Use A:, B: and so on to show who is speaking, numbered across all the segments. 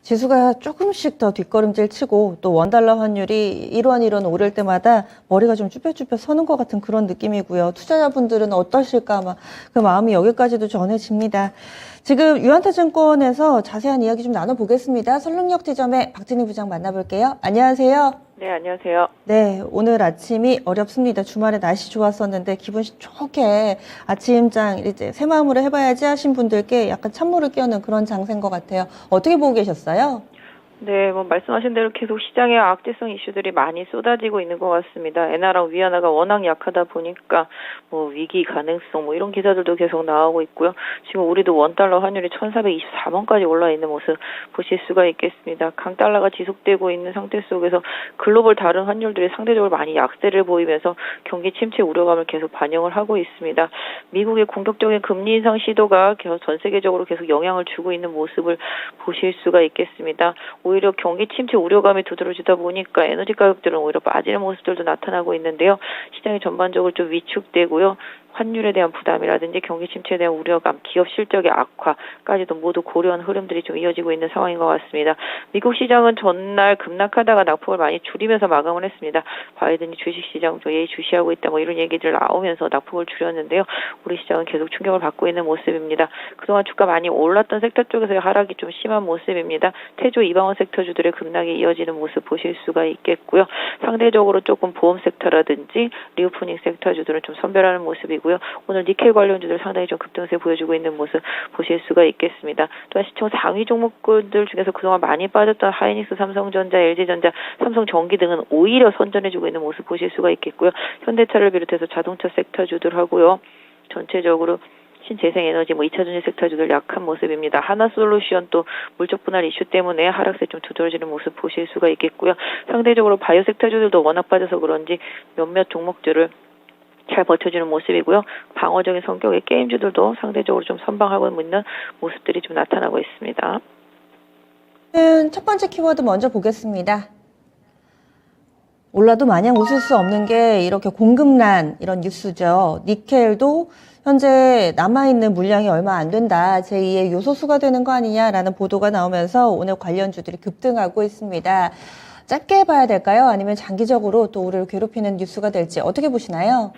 A: 지수가 조금씩 더 뒷걸음질 치고 또 원달러 환율이 1원 1원 오를 때마다 머리가 좀 쭈뼛쭈뼛 서는 것 같은 그런 느낌이고요. 투자자분들은 어떠실까 아마 그 마음이 여기까지도 전해집니다. 지금 유한타증권에서 자세한 이야기 좀 나눠보겠습니다. 설릉역 지점의 박진희 부장 만나볼게요. 안녕하세요.
B: 네, 안녕하세요.
A: 네, 오늘 아침이 어렵습니다. 주말에 날씨 좋았었는데 기분 좋게 아침장 이제 새 마음으로 해봐야지 하신 분들께 약간 찬물을 끼얹는 그런 장세인 것 같아요. 어떻게 보고 계셨어요?
B: 네, 말씀하신 대로 계속 시장에 악재성 이슈들이 많이 쏟아지고 있는 것 같습니다. 엔화랑 위안화가 워낙 약하다 보니까 위기 가능성 이런 기사들도 계속 나오고 있고요. 지금 우리도 원달러 환율이 1,424원까지 올라 있는 모습 보실 수가 있겠습니다. 강달러가 지속되고 있는 상태 속에서 글로벌 다른 환율들이 상대적으로 많이 약세를 보이면서 경기 침체 우려감을 계속 반영을 하고 있습니다. 미국의 공격적인 금리 인상 시도가 전 세계적으로 계속 영향을 주고 있는 모습을 보실 수가 있겠습니다. 오히려 경기 침체 우려감이 두드러지다 보니까 에너지 가격들은 오히려 빠지는 모습들도 나타나고 있는데요. 시장이 전반적으로 좀 위축되고요. 환율에 대한 부담이라든지 경기 침체에 대한 우려감, 기업 실적의 악화까지도 모두 고려한 흐름들이 좀 이어지고 있는 상황인 것 같습니다. 미국 시장은 전날 급락하다가 낙폭을 많이 줄이면서 마감을 했습니다. 바이든이 주식시장 좀 예의주시하고 있다 이런 얘기들 나오면서 낙폭을 줄였는데요. 우리 시장은 계속 충격을 받고 있는 모습입니다. 그동안 주가 많이 올랐던 섹터 쪽에서의 하락이 좀 심한 모습입니다. 태조 이방원 섹터주들의 급락이 이어지는 모습 보실 수가 있겠고요. 상대적으로 조금 보험 섹터라든지 리오프닝 섹터주들은 좀 선별하는 모습이고 오늘 니켈 관련주들 상당히 좀 급등세 보여주고 있는 모습 보실 수가 있겠습니다. 또한 시총 상위 종목들 중에서 그동안 많이 빠졌던 하이닉스, 삼성전자, LG전자, 삼성전기 등은 오히려 선전해주고 있는 모습 보실 수가 있겠고요. 현대차를 비롯해서 자동차 섹터주들 하고요. 전체적으로 신재생에너지, 2차전지 섹터주들 약한 모습입니다. 하나솔루션 또 물적 분할 이슈 때문에 하락세 좀 두드러지는 모습 보실 수가 있겠고요. 상대적으로 바이오 섹터주들도 워낙 빠져서 그런지 몇몇 종목들을 잘 버텨주는 모습이고요. 방어적인 성격의 게임주들도 상대적으로 좀 선방하고 있는 모습들이 좀 나타나고 있습니다.
A: 첫 번째 키워드 먼저 보겠습니다. 올라도 마냥 웃을 수 없는 게 이렇게 공급난 이런 뉴스죠. 니켈도 현재 남아있는 물량이 얼마 안 된다. 제2의 요소수가 되는 거 아니냐라는 보도가 나오면서 오늘 관련주들이 급등하고 있습니다. 짧게 봐야 될까요? 아니면 장기적으로 또 우리를 괴롭히는 뉴스가 될지 어떻게 보시나요?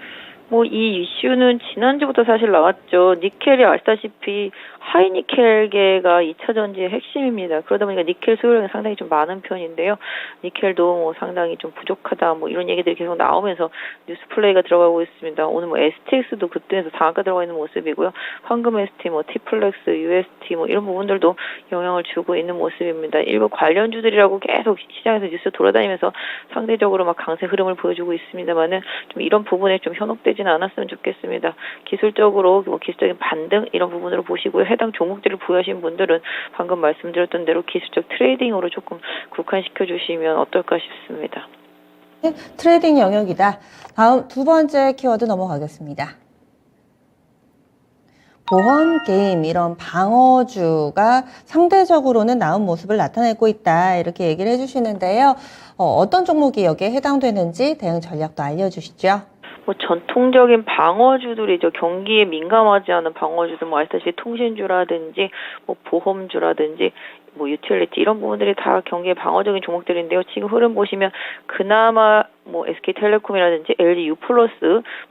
B: 이 이슈는 지난주부터 사실 나왔죠. 니켈이 아시다시피 하이니켈계가 2차 전지의 핵심입니다. 그러다 보니까 니켈 수요량이 상당히 좀 많은 편인데요. 니켈도 상당히 좀 부족하다 이런 얘기들이 계속 나오면서 뉴스 플레이가 들어가고 있습니다. 오늘 STX도 급등해서 상한가 들어가 있는 모습이고요. 황금 ST, T플렉스, UST 이런 부분들도 영향을 주고 있는 모습입니다. 일부 관련주들이라고 계속 시장에서 뉴스 돌아다니면서 상대적으로 강세 흐름을 보여주고 있습니다만은 좀 이런 부분에 좀 현혹되지는 않았으면 좋겠습니다. 기술적으로 기술적인 반등 이런 부분으로 보시고요. 해당 종목들을 보유하신 분들은 방금 말씀드렸던 대로 기술적 트레이딩으로 조금 국한시켜 주시면 어떨까 싶습니다.
A: 네, 트레이딩 영역이다. 다음 두 번째 키워드 넘어가겠습니다. 보험, 게임 이런 방어주가 상대적으로는 나은 모습을 나타내고 있다. 이렇게 얘기를 해주시는데요. 어떤 종목이 여기에 해당되는지 대응 전략도 알려주시죠.
B: 전통적인 방어주들이죠. 경기에 민감하지 않은 방어주들, 아시다시피 통신주라든지, 보험주라든지, 유틸리티 이런 부분들이 다 경기의 방어적인 종목들인데요. 지금 흐름 보시면 그나마 SK텔레콤이라든지 LG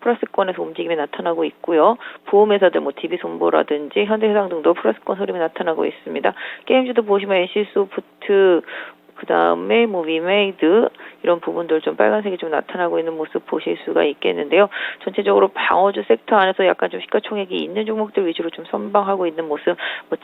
B: 플러스권에서 움직임이 나타나고 있고요. 보험회사들 DB손보라든지 현대해상 등도 플러스권 흐름이 나타나고 있습니다. 게임주도 보시면 NC소프트 그 다음에 위메이드 이런 부분들 좀 빨간색이 좀 나타나고 있는 모습 보실 수가 있겠는데요. 전체적으로 방어주 섹터 안에서 약간 좀 시가총액이 있는 종목들 위주로 좀 선방하고 있는 모습,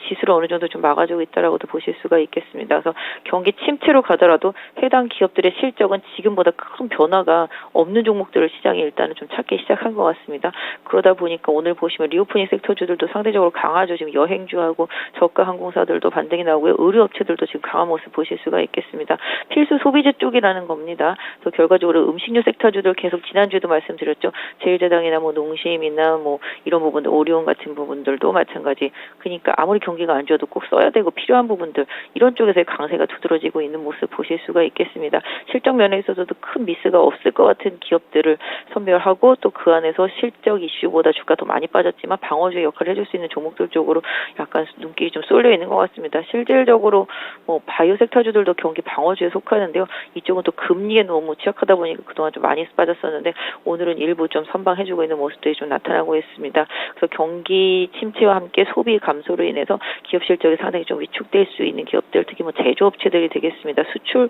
B: 지수를 어느 정도 좀 막아주고 있다라고도 보실 수가 있겠습니다. 그래서 경기 침체로 가더라도 해당 기업들의 실적은 지금보다 큰 변화가 없는 종목들을 시장이 일단은 좀 찾기 시작한 것 같습니다. 그러다 보니까 오늘 보시면 리오프닝 섹터주들도 상대적으로 강하죠. 지금 여행주하고 저가 항공사들도 반등이 나오고요. 의료업체들도 지금 강한 모습 보실 수가 있겠습니다. 있겠습니다. 필수 소비재 쪽이라는 겁니다. 그래서 결과적으로 음식료 섹터주들 계속 지난주에도 말씀드렸죠. 제일제당이나 뭐 농심이나 뭐 이런 부분들, 오리온 같은 부분들도 마찬가지. 그러니까 아무리 경기가 안 좋아도 꼭 써야 되고 필요한 부분들 이런 쪽에서의 강세가 두드러지고 있는 모습 보실 수가 있겠습니다. 실적 면에 있어서도 큰 미스가 없을 것 같은 기업들을 선별하고 또 그 안에서 실적 이슈보다 주가 더 많이 빠졌지만 방어주의 역할을 해줄 수 있는 종목들 쪽으로 약간 눈길이 좀 쏠려 있는 것 같습니다. 실질적으로 뭐 바이오 섹터주들도 경기 방어주에 속하는데요. 이쪽은 또 금리에 너무 취약하다 보니까 그동안 좀 많이 빠졌었는데 오늘은 일부 좀 선방해주고 있는 모습들이 좀 나타나고 있습니다. 그래서 경기 침체와 함께 소비 감소로 인해서 기업 실적이 상당히 좀 위축될 수 있는 기업들, 특히 뭐 제조업체들이 되겠습니다. 수출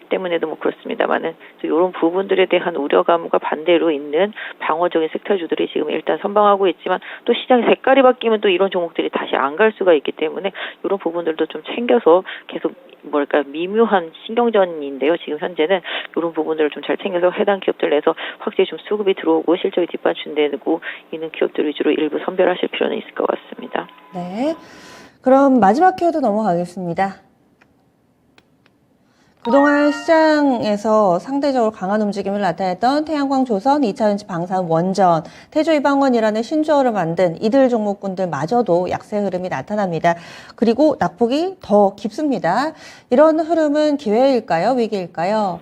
B: 때문에도 뭐 그렇습니다만은 이런 부분들에 대한 우려감과 반대로 있는 방어적인 섹터주들이 지금 일단 선방하고 있지만 또 시장의 색깔이 바뀌면 또 이런 종목들이 다시 안 갈 수가 있기 때문에 이런 부분들도 좀 챙겨서 계속 미묘한 신경전인데요. 지금 현재는 이런 부분들을 좀 잘 챙겨서 해당 기업들 내서 확실히 좀 수급이 들어오고 실적이 뒷받침되고 있는 기업들 위주로 일부 선별하실 필요는 있을 것 같습니다.
A: 네. 그럼 마지막 키워드 넘어가겠습니다. 그동안 시장에서 상대적으로 강한 움직임을 나타냈던 태양광 조선, 2차전지 방산 원전, 태조 이방원이라는 신조어를 만든 이들 종목군들마저도 약세 흐름이 나타납니다. 그리고 낙폭이 더 깊습니다. 이런 흐름은 기회일까요? 위기일까요?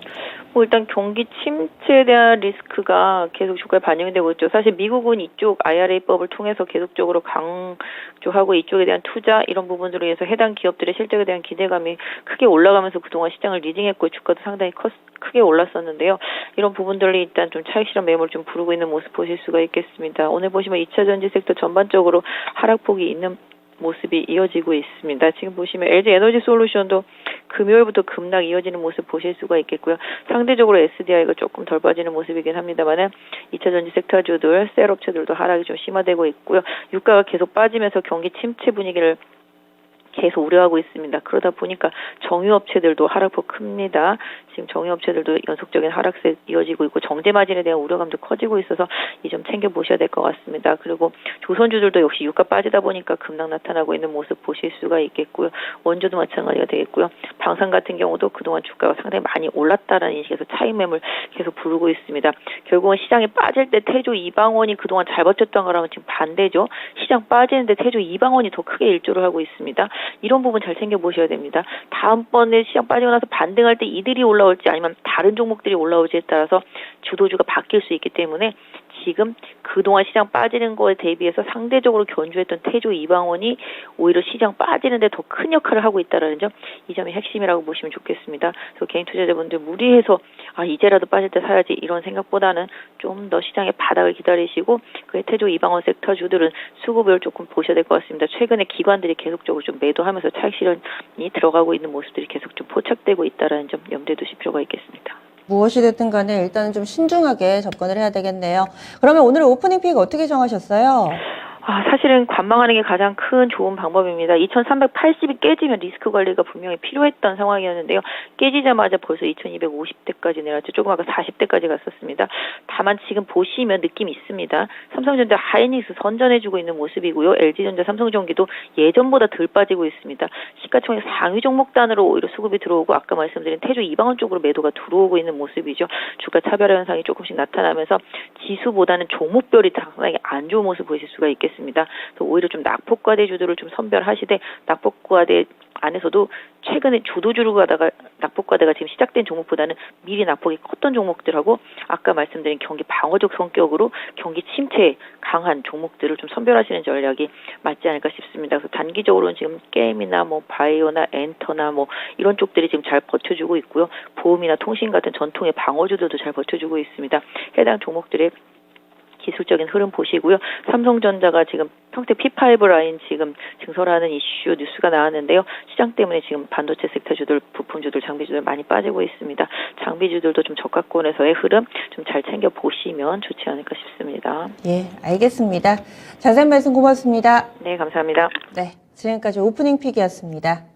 B: 뭐 일단 경기 침체에 대한 리스크가 계속 주가에 반영이 되고 있죠. 사실 미국은 이쪽 IRA법을 통해서 계속적으로 강조하고 이쪽에 대한 투자 이런 부분들로 해서 해당 기업들의 실적에 대한 기대감이 크게 올라가면서 그동안 시장을 리딩했고 주가도 상당히 크게 올랐었는데요. 이런 부분들이 일단 좀 차익 실현 매물을 좀 부르고 있는 모습 보실 수가 있겠습니다. 오늘 보시면 2차 전지 섹터 전반적으로 하락폭이 있는 모습이 이어지고 있습니다. 지금 보시면 LG 에너지 솔루션도 금요일부터 급락 이어지는 모습 보실 수가 있겠고요. 상대적으로 SDI가 조금 덜 빠지는 모습이긴 합니다만은 2차 전지 섹터주들, 셀업체들도 하락이 좀 심화되고 있고요. 유가가 계속 빠지면서 경기 침체 분위기를 계속 우려하고 있습니다. 그러다 보니까 정유업체들도 하락폭 큽니다. 지금 정유업체들도 연속적인 하락세 이어지고 있고 정제 마진에 대한 우려감도 커지고 있어서 이 점 챙겨보셔야 될 것 같습니다. 그리고 조선주들도 역시 유가 빠지다 보니까 급락 나타나고 있는 모습 보실 수가 있겠고요. 원주도 마찬가지가 되겠고요. 방산 같은 경우도 그동안 주가가 상당히 많이 올랐다라는 인식에서 차익 매물 계속 부르고 있습니다. 결국은 시장에 빠질 때 태조 이방원이 그동안 잘 버텼던 거라면 지금 반대죠. 시장 빠지는데 태조 이방원이 더 크게 일조를 하고 있습니다. 이런 부분 잘 챙겨보셔야 됩니다. 다음번에 시장 빠지고 나서 반등할 때 이들이 올라올지 아니면 다른 종목들이 올라올지에 따라서 주도주가 바뀔 수 있기 때문에 지금 그동안 시장 빠지는 거에 대비해서 상대적으로 견주했던 태조 이방원이 오히려 시장 빠지는데 더 큰 역할을 하고 있다는 점, 이 점이 핵심이라고 보시면 좋겠습니다. 그래서 개인 투자자분들 무리해서 이제라도 빠질 때 사야지 이런 생각보다는 좀 더 시장의 바닥을 기다리시고 그 태조 이방원 섹터 주들은 수급을 조금 보셔야 될 것 같습니다. 최근에 기관들이 계속적으로 좀 매도하면서 차익 실현이 들어가고 있는 모습들이 계속 좀 포착되고 있다는 점 염두에 두실 필요가 있겠습니다.
A: 무엇이 됐든 간에 일단은 좀 신중하게 접근을 해야 되겠네요. 그러면 오늘 오프닝 픽 어떻게 정하셨어요?
B: 사실은 관망하는 게 가장 큰 좋은 방법입니다. 2380이 깨지면 리스크 관리가 분명히 필요했던 상황이었는데요. 깨지자마자 벌써 2250대까지 내려왔죠. 조금 아까 40대까지 갔었습니다. 다만 지금 보시면 느낌이 있습니다. 삼성전자 하이닉스 선전해주고 있는 모습이고요. LG전자 삼성전기도 예전보다 덜 빠지고 있습니다. 시가총액 상위 종목단으로 오히려 수급이 들어오고 아까 말씀드린 태조 이방원 쪽으로 매도가 들어오고 있는 모습이죠. 주가 차별화 현상이 조금씩 나타나면서 지수보다는 종목별이 상당히 안 좋은 모습 보실 수가 있겠습니다. 그래서 오히려 좀 낙폭과대 주도를 좀 선별하시되 낙폭과대 안에서도 최근에 주도주로 가다가 낙폭과대가 지금 시작된 종목보다는 미리 낙폭이 컸던 종목들하고 아까 말씀드린 경기 방어적 성격으로 경기 침체에 강한 종목들을 좀 선별하시는 전략이 맞지 않을까 싶습니다. 그래서 단기적으로는 지금 게임이나 뭐 바이오나 엔터나 뭐 이런 쪽들이 지금 잘 버텨주고 있고요. 보험이나 통신 같은 전통의 방어주들도 잘 버텨주고 있습니다. 해당 종목들의 기술적인 흐름 보시고요. 삼성전자가 지금 평택 P5 라인 지금 증설하는 이슈 뉴스가 나왔는데요. 시장 때문에 지금 반도체 섹터주들, 부품주들, 장비주들 많이 빠지고 있습니다. 장비주들도 좀 저가권에서의 흐름 좀 잘 챙겨 보시면 좋지 않을까 싶습니다.
A: 예, 알겠습니다. 자세한 말씀 고맙습니다.
B: 네, 감사합니다.
A: 네, 지금까지 오프닝 픽이었습니다.